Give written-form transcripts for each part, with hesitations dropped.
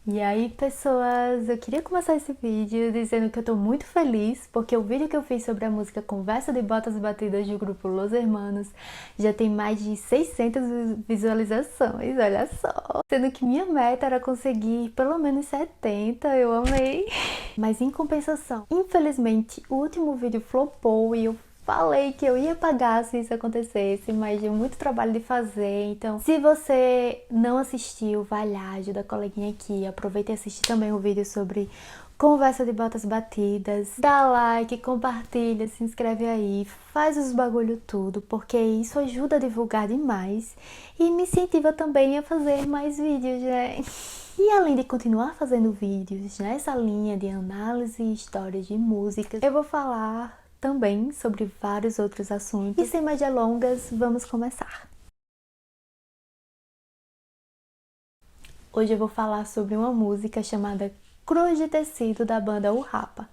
E aí, pessoas, eu queria começar esse vídeo dizendo que eu tô muito feliz porque o vídeo que eu fiz sobre a música Conversa de Botas Batidas do grupo Los Hermanos já tem mais de 600 visualizações, olha só. Sendo que minha meta era conseguir pelo menos 70, eu amei. Mas em compensação, infelizmente, o último vídeo flopou e eu falei que eu ia pagar se isso acontecesse, mas deu muito trabalho de fazer. Então, se você não assistiu, vai lá, ajuda a coleguinha aqui. Aproveita e assiste também o vídeo sobre Conversa de Botas Batidas. Dá like, compartilha, se inscreve aí, faz os bagulho tudo, porque isso ajuda a divulgar demais e me incentiva também a fazer mais vídeos, né? E além de continuar fazendo vídeos nessa linha de análise e histórias de músicas, eu vou falar também sobre vários outros assuntos. E sem mais delongas, vamos começar. Hoje eu vou falar sobre uma música chamada Cruz de Tecido da banda O Rapa,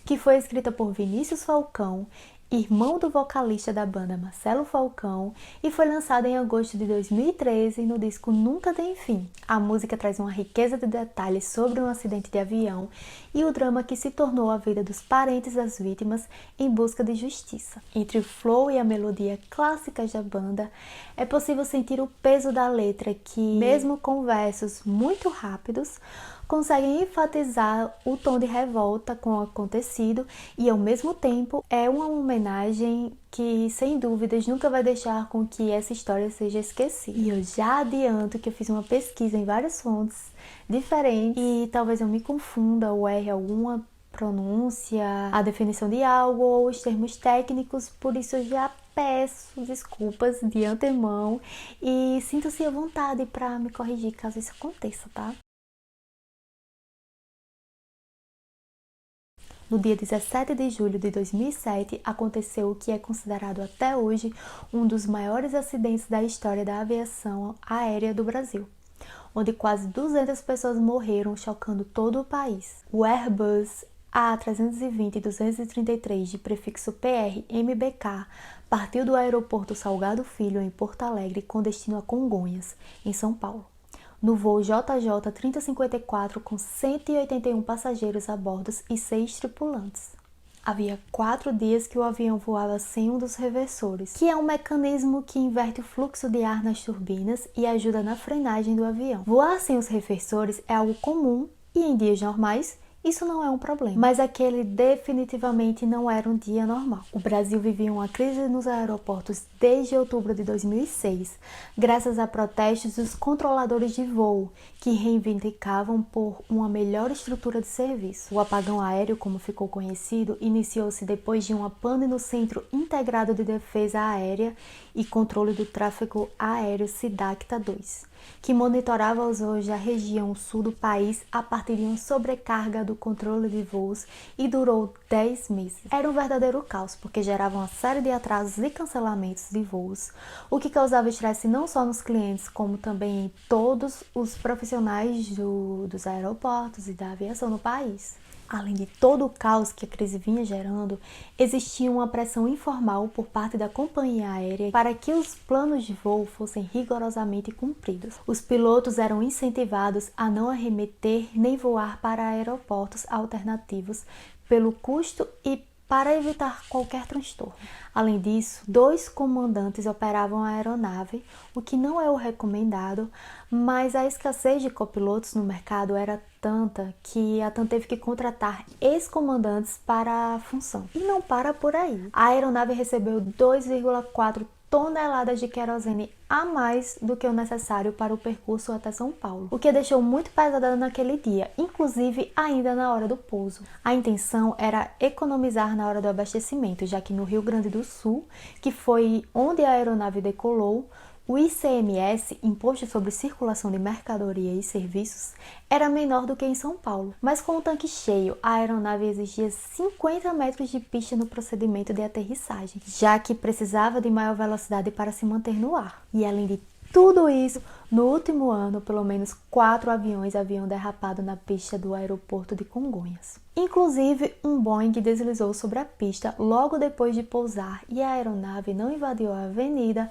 que foi escrita por Vinícius Falcão, irmão do vocalista da banda Marcelo Falcão, e foi lançada em agosto de 2013 no disco Nunca Tem Fim. A música traz uma riqueza de detalhes sobre um acidente de avião e o drama que se tornou a vida dos parentes das vítimas em busca de justiça. Entre o flow e a melodia clássicas da banda, é possível sentir o peso da letra que, mesmo com versos muito rápidos, conseguem enfatizar o tom de revolta com o acontecido e, ao mesmo tempo, é uma homenagem que, sem dúvidas, nunca vai deixar com que essa história seja esquecida. E eu já adianto que eu fiz uma pesquisa em várias fontes diferentes e talvez eu me confunda ou erre alguma pronúncia, a definição de algo ou os termos técnicos, por isso eu já peço desculpas de antemão e sinto-se à vontade para me corrigir caso isso aconteça, tá? No dia 17 de julho de 2007, aconteceu o que é considerado até hoje um dos maiores acidentes da história da aviação aérea do Brasil, onde quase 200 pessoas morreram, chocando todo o país. O Airbus A320-233 de prefixo PR-MBK partiu do aeroporto Salgado Filho, em Porto Alegre, com destino a Congonhas, em São Paulo, no voo JJ 3054 com 181 passageiros a bordo e 6 tripulantes. Havia 4 dias que o avião voava sem um dos reversores, que é um mecanismo que inverte o fluxo de ar nas turbinas e ajuda na frenagem do avião. Voar sem os reversores é algo comum e, em dias normais, isso não é um problema, mas aquele definitivamente não era um dia normal. O Brasil vivia uma crise nos aeroportos desde outubro de 2006, graças a protestos dos controladores de voo, que reivindicavam por uma melhor estrutura de serviço. O apagão aéreo, como ficou conhecido, iniciou-se depois de uma pane no Centro Integrado de Defesa Aérea e Controle do Tráfego Aéreo SIDACTA 2, que monitorava os voos da região sul do país a partir de uma sobrecarga do controle de voos e durou 10 meses. Era um verdadeiro caos, porque gerava uma série de atrasos e cancelamentos de voos, o que causava estresse não só nos clientes, como também em todos os profissionais dos aeroportos e da aviação no país. Além de todo o caos que a crise vinha gerando, existia uma pressão informal por parte da companhia aérea para que os planos de voo fossem rigorosamente cumpridos. Os pilotos eram incentivados a não arremeter nem voar para aeroportos alternativos pelo custo e para evitar qualquer transtorno. Além disso, 2 comandantes operavam a aeronave, o que não é o recomendado, mas a escassez de copilotos no mercado era tanta que a TAM teve que contratar ex-comandantes para a função. E não para por aí. A aeronave recebeu 2,4 toneladas de querosene a mais do que o necessário para o percurso até São Paulo, o que a deixou muito pesada naquele dia, inclusive ainda na hora do pouso. A intenção era economizar na hora do abastecimento, já que no Rio Grande do Sul, que foi onde a aeronave decolou, o ICMS, Imposto sobre Circulação de Mercadoria e Serviços, era menor do que em São Paulo. Mas com o tanque cheio, a aeronave exigia 50 metros de pista no procedimento de aterrissagem, já que precisava de maior velocidade para se manter no ar. E além de tudo isso, no último ano, pelo menos 4 aviões haviam derrapado na pista do aeroporto de Congonhas. Inclusive, um Boeing deslizou sobre a pista logo depois de pousar e a aeronave não invadiu a avenida,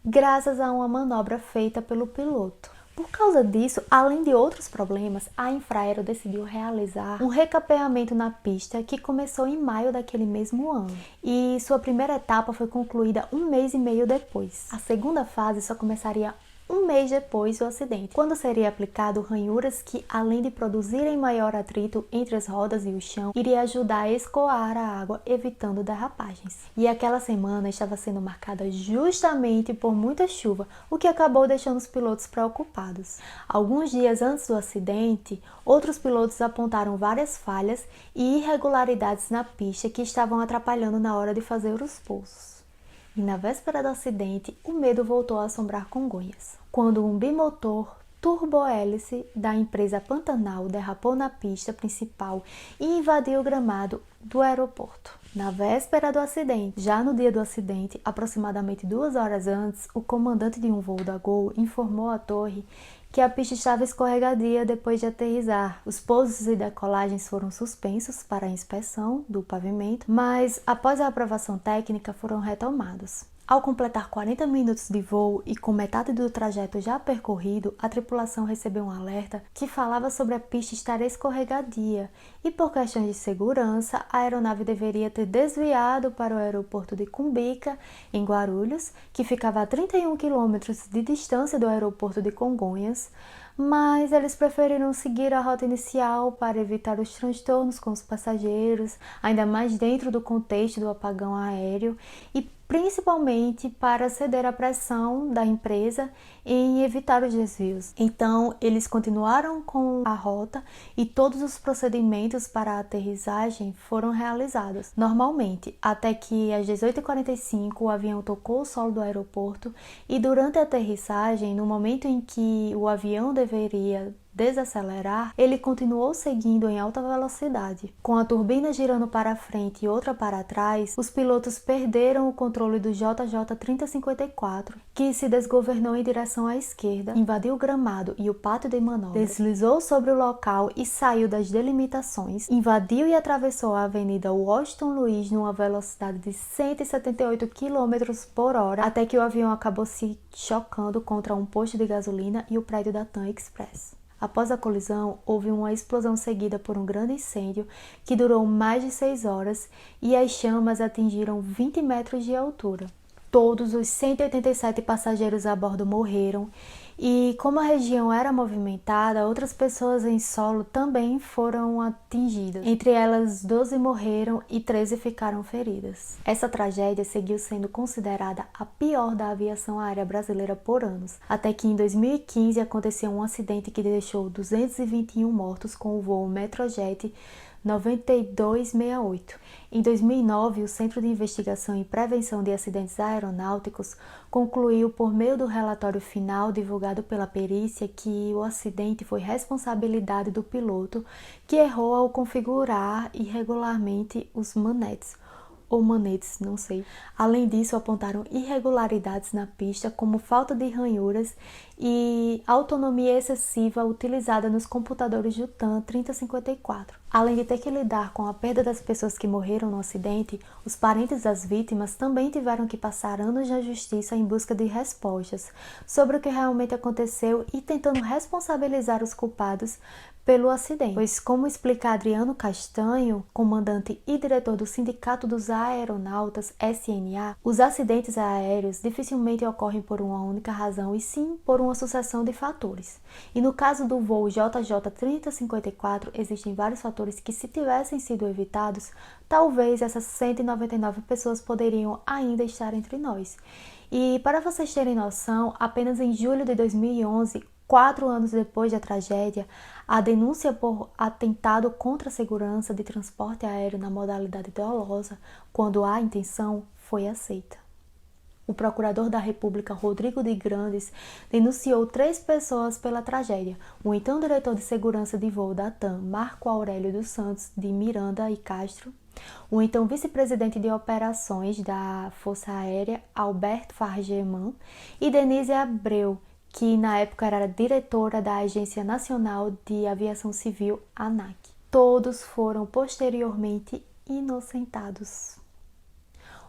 graças a uma manobra feita pelo piloto. Por causa disso, além de outros problemas, a Infraero decidiu realizar um recapeamento na pista que começou em maio daquele mesmo ano. E sua primeira etapa foi concluída 1 mês e meio depois. A segunda fase só começaria 1 mês depois do acidente, quando seria aplicado ranhuras que, além de produzirem maior atrito entre as rodas e o chão, iria ajudar a escoar a água, evitando derrapagens. E aquela semana estava sendo marcada justamente por muita chuva, o que acabou deixando os pilotos preocupados. Alguns dias antes do acidente, outros pilotos apontaram várias falhas e irregularidades na pista que estavam atrapalhando na hora de fazer os pousos. E na véspera do acidente, o medo voltou a assombrar Congonhas, quando um bimotor turbohélice da empresa Pantanal derrapou na pista principal e invadiu o gramado do aeroporto. Na véspera do acidente, já no dia do acidente, aproximadamente 2 horas antes, o comandante de um voo da Gol informou à torre que a pista estava escorregadia depois de aterrissar. Os pousos e decolagens foram suspensos para a inspeção do pavimento, mas após a aprovação técnica foram retomados. Ao completar 40 minutos de voo e com metade do trajeto já percorrido, a tripulação recebeu um alerta que falava sobre a pista estar escorregadia e, por questões de segurança, a aeronave deveria ter desviado para o aeroporto de Cumbica, em Guarulhos, que ficava a 31 quilômetros de distância do aeroporto de Congonhas, mas eles preferiram seguir a rota inicial para evitar os transtornos com os passageiros, ainda mais dentro do contexto do apagão aéreo e principalmente para ceder à pressão da empresa em evitar os desvios. Então, eles continuaram com a rota e todos os procedimentos para a aterrissagem foram realizados normalmente, até que às 18h45 o avião tocou o solo do aeroporto e durante a aterrissagem, no momento em que o avião deveria desacelerar, ele continuou seguindo em alta velocidade. Com a turbina girando para frente e outra para trás, os pilotos perderam o controle do JJ 3054, que se desgovernou em direção à esquerda, invadiu o gramado e o pátio de manobras, deslizou sobre o local e saiu das delimitações, invadiu e atravessou a Avenida Washington Luiz numa velocidade de 178 km por hora, até que o avião acabou se chocando contra um posto de gasolina e o prédio da TAM Express. Após a colisão, houve uma explosão seguida por um grande incêndio que durou mais de 6 horas e as chamas atingiram 20 metros de altura. Todos os 187 passageiros a bordo morreram e, como a região era movimentada, outras pessoas em solo também foram atingidas. Entre elas, 12 morreram e 13 ficaram feridas. Essa tragédia seguiu sendo considerada a pior da aviação aérea brasileira por anos, até que em 2015 aconteceu um acidente que deixou 221 mortos com o voo Metrojet 9268. Em 2009, o Centro de Investigação e Prevenção de Acidentes Aeronáuticos concluiu, por meio do relatório final divulgado pela perícia, que o acidente foi responsabilidade do piloto, que errou ao configurar irregularmente os manetes, ou manetes, não sei. Além disso, apontaram irregularidades na pista, como falta de ranhuras e autonomia excessiva utilizada nos computadores do TAM 3054. Além de ter que lidar com a perda das pessoas que morreram no acidente, os parentes das vítimas também tiveram que passar anos na justiça em busca de respostas sobre o que realmente aconteceu e tentando responsabilizar os culpados pelo acidente. Pois, como explica Adriano Castanho, comandante e diretor do Sindicato dos Aeronautas, SNA, os acidentes aéreos dificilmente ocorrem por uma única razão e sim por uma sucessão de fatores. E no caso do voo JJ 3054, existem vários fatores que, se tivessem sido evitados, talvez essas 199 pessoas poderiam ainda estar entre nós. E para vocês terem noção, apenas em julho de 2011, 4 anos depois da tragédia, a denúncia por atentado contra a segurança de transporte aéreo na modalidade dolosa, quando há intenção, foi aceita. O procurador da República, Rodrigo de Grandes, denunciou 3 pessoas pela tragédia. O então diretor de segurança de voo da TAM, Marco Aurélio dos Santos de Miranda e Castro, o então vice-presidente de operações da Força Aérea, Alberto Fargeman, e Denise Abreu, que na época era diretora da Agência Nacional de Aviação Civil, ANAC. Todos foram posteriormente inocentados.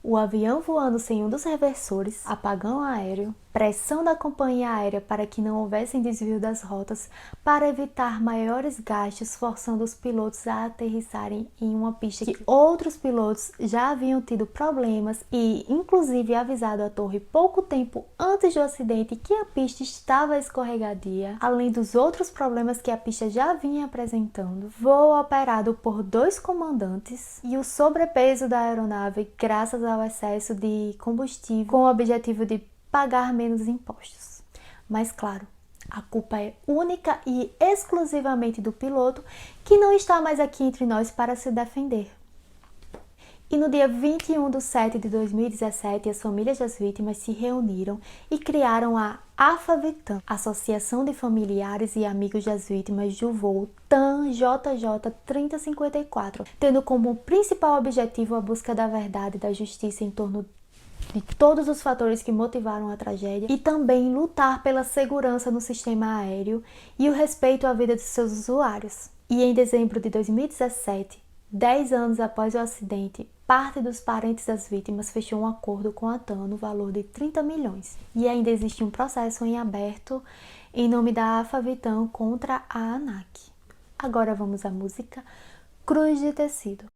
o avião voando sem um dos reversores, apagão aéreo, pressão da companhia aérea para que não houvesse desvio das rotas, para evitar maiores gastos, forçando os pilotos a aterrissarem em uma pista que outros pilotos já haviam tido problemas e, inclusive, avisado a torre pouco tempo antes do acidente que a pista estava escorregadia, além dos outros problemas que a pista já vinha apresentando. Voo operado por 2 comandantes e o sobrepeso da aeronave graças ao excesso de combustível, com o objetivo de pagar menos impostos. Mas claro, a culpa é única e exclusivamente do piloto, que não está mais aqui entre nós para se defender. E no dia 21/7/2017, as famílias das vítimas se reuniram e criaram a AFAVITAM, Associação de Familiares e Amigos das Vítimas do Voo TAM JJ 3054, tendo como principal objetivo a busca da verdade e da justiça em torno de todos os fatores que motivaram a tragédia e também lutar pela segurança no sistema aéreo e o respeito à vida de seus usuários. E em dezembro de 2017, 10 anos após o acidente, parte dos parentes das vítimas fechou um acordo com a TAM no valor de 30 milhões. E ainda existe um processo em aberto em nome da AFAVITAM contra a ANAC. Agora vamos à música Cruz de Tecido.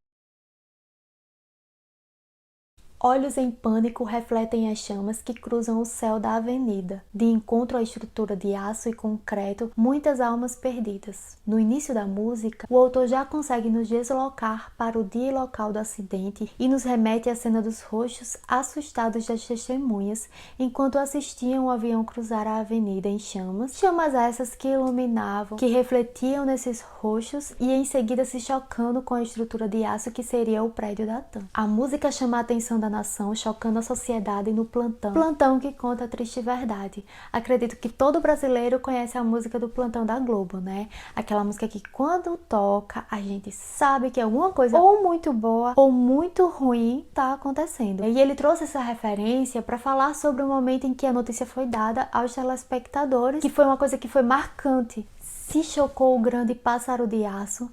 Olhos em pânico refletem as chamas que cruzam o céu da avenida. De encontro à estrutura de aço e concreto, muitas almas perdidas. No início da música, o autor já consegue nos deslocar para o dia e local do acidente e nos remete à cena dos rostos assustados das testemunhas enquanto assistiam o avião cruzar a avenida em chamas. Chamas essas que iluminavam, que refletiam nesses rostos e em seguida se chocando com a estrutura de aço que seria o prédio da TAM. A música chama a atenção da nação, chocando a sociedade no plantão. Plantão que conta a triste verdade. Acredito que todo brasileiro conhece a música do Plantão da Globo, né? Aquela música que quando toca, a gente sabe que alguma coisa ou muito boa ou muito ruim tá acontecendo. E ele trouxe essa referência para falar sobre o momento em que a notícia foi dada aos telespectadores, que foi uma coisa que foi marcante. Se chocou o grande pássaro de aço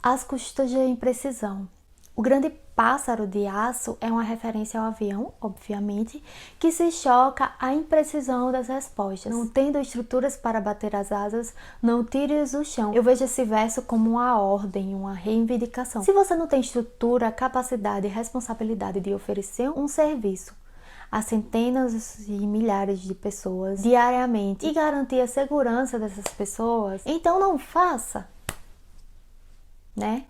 às custas da imprecisão. O grande pássaro de aço é uma referência ao avião, obviamente, que se choca à imprecisão das respostas. Não tendo estruturas para bater as asas, não tires o chão. Eu vejo esse verso como uma ordem, uma reivindicação. Se você não tem estrutura, capacidade e responsabilidade de oferecer um serviço a centenas e milhares de pessoas diariamente e garantir a segurança dessas pessoas, então não faça, né?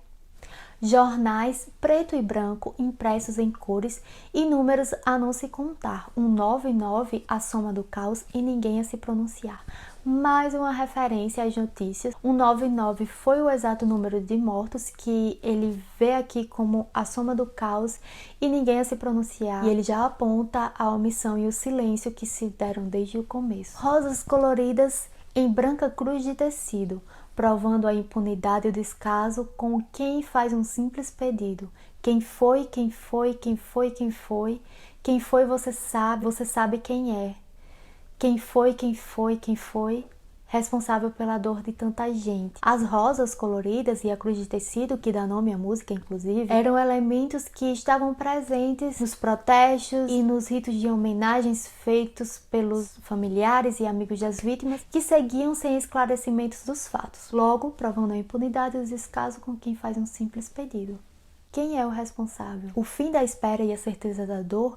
Jornais preto e branco impressos em cores e números a não se contar. 199, a soma do caos e ninguém a se pronunciar. Mais uma referência às notícias. 199 foi o exato número de mortos que ele vê aqui como a soma do caos e ninguém a se pronunciar. E ele já aponta a omissão e o silêncio que se deram desde o começo. Rosas coloridas em branca cruz de tecido, provando a impunidade e o descaso com quem faz um simples pedido. Quem foi, quem foi, quem foi, quem foi. Quem foi você sabe quem é. Quem foi, quem foi, quem foi. Responsável pela dor de tanta gente. As rosas coloridas e a cruz de tecido, que dá nome à música, inclusive, eram elementos que estavam presentes nos protestos e nos ritos de homenagens feitos pelos familiares e amigos das vítimas, que seguiam sem esclarecimentos dos fatos, logo provando a impunidade e o descaso com quem faz um simples pedido. Quem é o responsável? O fim da espera e a certeza da dor.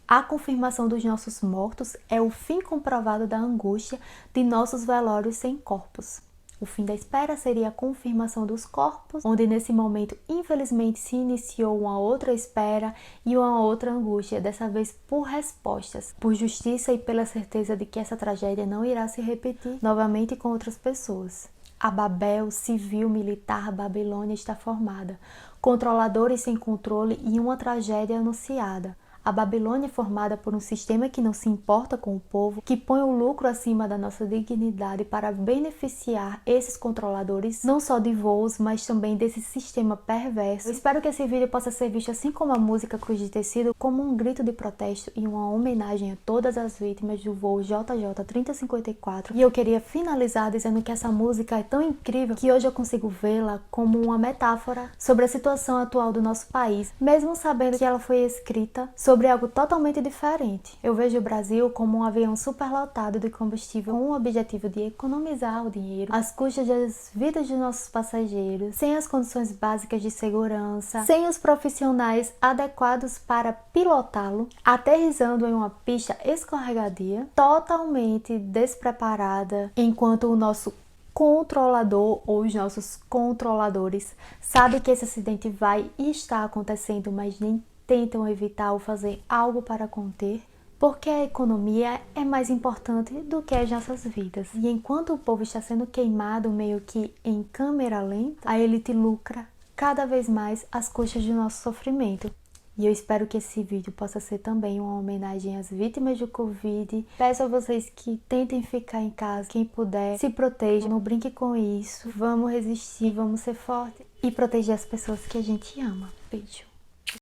A confirmação dos nossos mortos é o fim comprovado da angústia de nossos velórios sem corpos. O fim da espera seria a confirmação dos corpos, onde nesse momento, infelizmente, se iniciou uma outra espera e uma outra angústia, dessa vez por respostas, por justiça e pela certeza de que essa tragédia não irá se repetir novamente com outras pessoas. A Babel civil-militar Babilônia está formada, controladores sem controle e uma tragédia anunciada. A Babilônia é formada por um sistema que não se importa com o povo, que põe o lucro acima da nossa dignidade para beneficiar esses controladores, não só de voos, mas também desse sistema perverso. Eu espero que esse vídeo possa ser visto, assim como a música Cruz de Tecido, como um grito de protesto e uma homenagem a todas as vítimas do voo JJ 3054. E eu queria finalizar dizendo que essa música é tão incrível que hoje eu consigo vê-la como uma metáfora sobre a situação atual do nosso país, mesmo sabendo que ela foi escrita sobre sobre algo totalmente diferente. Eu vejo o Brasil como um avião superlotado de combustível com o objetivo de economizar o dinheiro às custas das vidas de nossos passageiros, sem as condições básicas de segurança, sem os profissionais adequados para pilotá-lo, aterrissando em uma pista escorregadia, totalmente despreparada, enquanto o nosso controlador ou os nossos controladores sabem que esse acidente vai e está acontecendo, mas nem tentam evitar ou fazer algo para conter, porque a economia é mais importante do que as nossas vidas. E enquanto o povo está sendo queimado meio que em câmera lenta, a elite lucra cada vez mais às custas do nosso sofrimento. E eu espero que esse vídeo possa ser também uma homenagem às vítimas do Covid. Peço a vocês que tentem ficar em casa, quem puder, se proteja, não brinque com isso. Vamos resistir, vamos ser fortes e proteger as pessoas que a gente ama. Beijo.